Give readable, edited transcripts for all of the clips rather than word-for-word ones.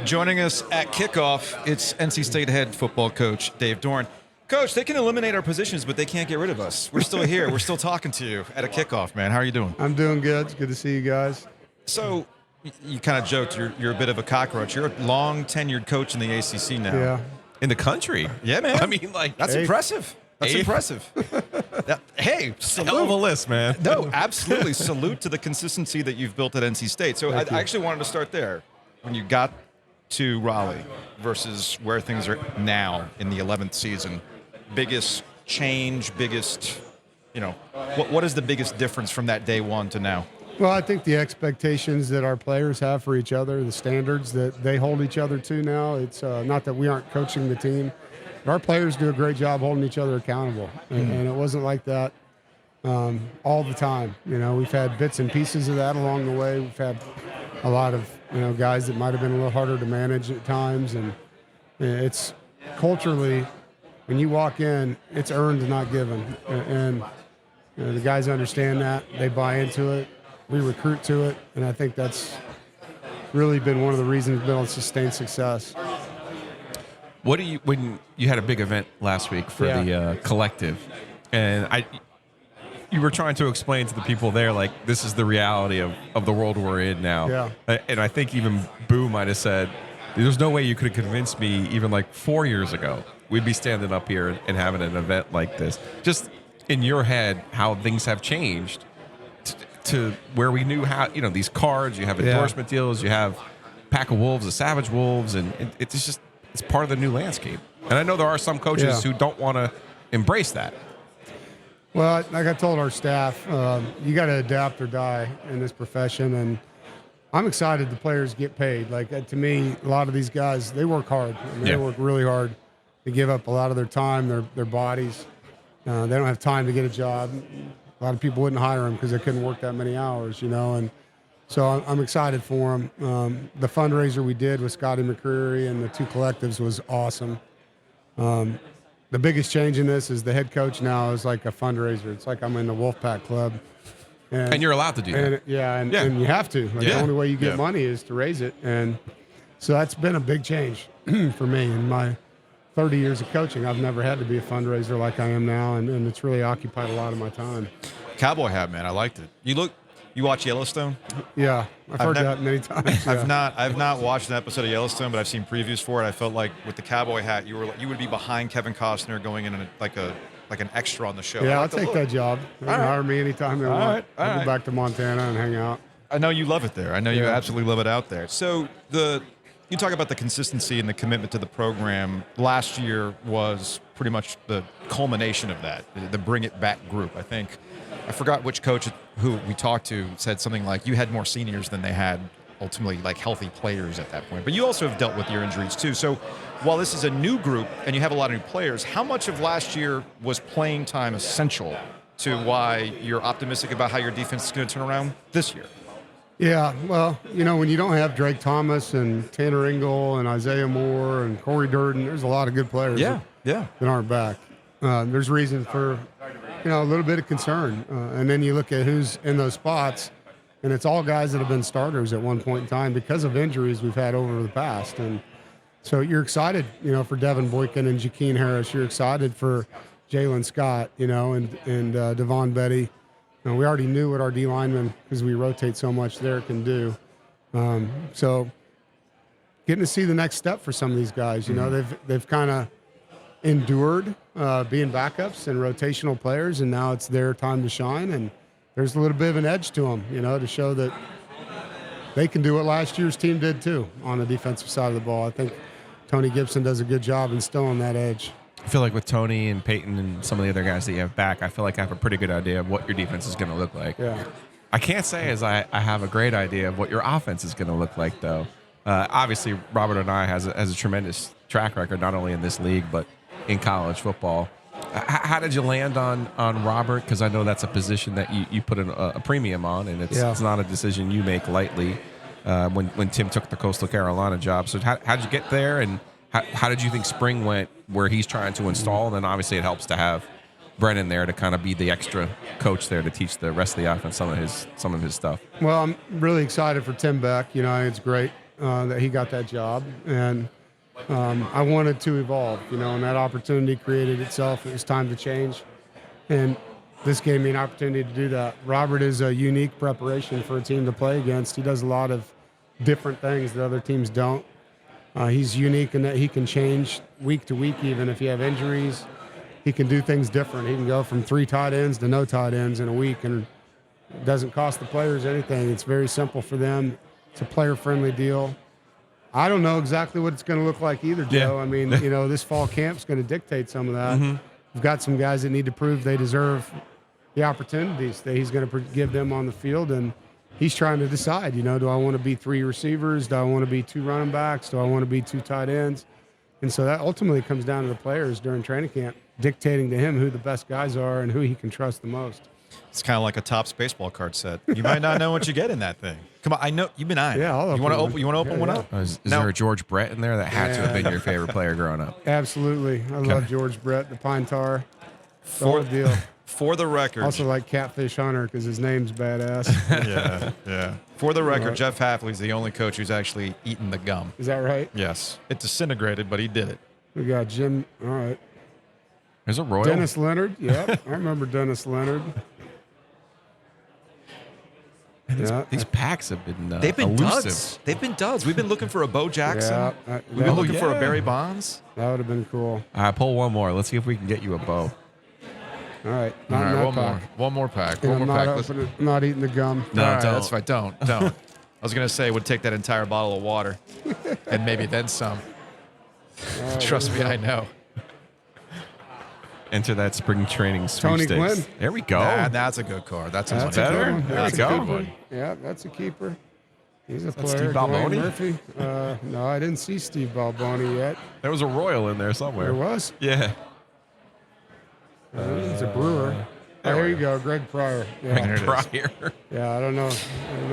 Joining us at kickoff, it's NC State head football coach Dave Doeren. Coach, they can eliminate our positions, but they can't get rid of us. We're still here. We're still talking to you at a kickoff, man. How are you doing? I'm doing good. It's good to see you guys. So you kind of joked you're a bit of a cockroach. You're a long-tenured coach in the ACC now. Yeah. In the country. Yeah, man. I mean, like, that's impressive. That's impressive. Hey, salute. Hell of a list, man. No, absolutely. Salute to the consistency that you've built at NC State. So I actually wanted to start there. When you got to Raleigh versus where things are now in the 11th season, biggest change, what is the biggest difference from that day one to now? Well, I think the expectations that our players have for each other, the standards that they hold each other to now, it's not that we aren't coaching the team. But our players do a great job holding each other accountable. And it wasn't like that all the time. You know, we've had bits and pieces of that along the way. We've had a lot of, guys that might have been a little harder to manage at times. And it's culturally, when you walk in, it's earned, not given. And the guys understand that. They buy into it. We recruit to it. And I think that's really been one of the reasons we've been able to sustain success. What do you, when you had a big event last week for the collective, and you were trying to explain to the people there, like, this is the reality of the world we're in now. Yeah. And I think even Boo might have said, there's no way you could have convinced me even like 4 years ago we'd be standing up here and having an event like this. Just in your head, how things have changed to where we knew how, these cards, you have endorsement deals, you have Pack of Wolves, the Savage Wolves, and it's just, it's part of the new landscape. And I know there are some coaches who don't want to embrace that. Well, like I told our staff, you got to adapt or die in this profession. And I'm excited the players get paid. Like, to me, a lot of these guys, they work hard. They work really hard. They give up a lot of their time, their bodies. They don't have time to get a job. A lot of people wouldn't hire them because they couldn't work that many hours, And so I'm excited for them. The fundraiser we did with Scotty McCreery and the two collectives was awesome. The biggest change in this is the head coach now is like a fundraiser. It's like I'm in the Wolfpack Club. And you're allowed to do that. And you have to. The only way you get money is to raise it. And so that's been a big change for me. In my 30 years of coaching, I've never had to be a fundraiser like I am now, and it's really occupied a lot of my time. Cowboy hat, man. I liked it. You watch Yellowstone? Yeah, I've heard that many times. I've not watched an episode of Yellowstone, but I've seen previews for it. I felt like with the cowboy hat, you would be behind Kevin Costner going in like an extra on the show. Yeah, I'll take that job. They can hire me anytime they want. I'll go back to Montana and hang out. I know you love it there. I know you absolutely love it out there. So you talk about the consistency and the commitment to the program. Last year was pretty much the culmination of that, the Bring It Back group. I forgot which coach who we talked to said something like you had more seniors than they had ultimately like healthy players at that point. But you also have dealt with your injuries too. So while this is a new group and you have a lot of new players, how much of last year was playing time essential to why you're optimistic about how your defense is going to turn around this year? Yeah, well, when you don't have Drake Thomas and Tanner Ingle and Isaiah Moore and Corey Durden, there's a lot of good players that aren't back. There's reason for a little bit of concern. And then you look at who's in those spots, and it's all guys that have been starters at one point in time because of injuries we've had over the past. And so you're excited, for Devin Boykin and Jakeem Harris. You're excited for Jalen Scott, and Devon Betty. We already knew what our D linemen, because we rotate so much there, can do. So getting to see the next step for some of these guys, they've kind of endured being backups and rotational players, and now it's their time to shine. And there's a little bit of an edge to them, to show that they can do what last year's team did too on the defensive side of the ball. I think Tony Gibson does a good job instilling that edge. I feel like with Tony and Peyton and some of the other guys that you have back, I feel like I have a pretty good idea of what your defense is going to look like. Yeah. I can't say as I have a great idea of what your offense is going to look like, though. Obviously, Robert and I has a tremendous track record, not only in this league, but in college football. How did you land on Robert? Because I know that's a position that you put a premium on, and it's not a decision you make lightly when Tim took the Coastal Carolina job. So how did you get there, and how did you think spring went where he's trying to install? And then obviously it helps to have Brennan there to kind of be the extra coach there to teach the rest of the offense some of his stuff. Well, I'm really excited for Tim Beck. It's great. that he got that job, and I wanted to evolve, and that opportunity created itself. It was time to change, and this gave me an opportunity to do that. Robert is a unique preparation for a team to play against. He does a lot of different things that other teams don't. He's unique in that he can change week to week, even if you have injuries. He can do things different. He can go from 3 tight ends to no tight ends in a week, and it doesn't cost the players anything. It's very simple for them. It's a player-friendly deal. I don't know exactly what it's going to look like either, Joe. I mean, this fall camp's going to dictate some of that. We've got some guys that need to prove they deserve the opportunities that he's going to give them on the field, and he's trying to decide, do I want to be 3 receivers? Do I want to be 2 running backs? Do I want to be 2 tight ends? And so that ultimately comes down to the players during training camp, dictating to him who the best guys are and who he can trust the most. It's kind of like a Topps baseball card set. You might not know what you get in that thing. Come on, I know you've been eyeing. Yeah, I'll you want to open? You want to open one up? Is there a George Brett in there? That had to have been your favorite player growing up. Absolutely, I love George Brett, the Pine Tar. The whole deal. For the record, also like Catfish Hunter because his name's badass. yeah. For the record, Jeff Hafley's the only coach who's actually eaten the gum. Is that right? Yes, it disintegrated, but he did it. We got Jim. All right. There's a Royal. Dennis Leonard. Yep, I remember Dennis Leonard. These packs have been they've been elusive. duds. They've been duds. We've been looking for a Bo Jackson. Yeah, We've been looking for a Barry Bonds. That would have been cool. All right, pull one more. Let's see if we can get you a bow. All right. All right, one more pack. I'm not eating the gum. No, right, that's fine. Don't. I was going to say would take that entire bottle of water and maybe then some. Right, trust me, I know. Enter that spring training sweepstakes. Tony Gwynn. There we go. That's a good card. That's better. That's a good good one. Yeah, that's a keeper. He's a player. Steve Dwayne Balboni? Murphy. No, I didn't see Steve Balboni yet. There was a Royal in there somewhere. There was? Yeah. He's a Brewer. There you go, Greg Pryor. Yeah. Pryor. Yeah, I don't know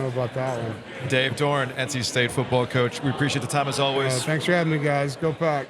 about that one. Dave Doeren, NC State football coach. We appreciate the time as always. Thanks for having me, guys. Go Pack.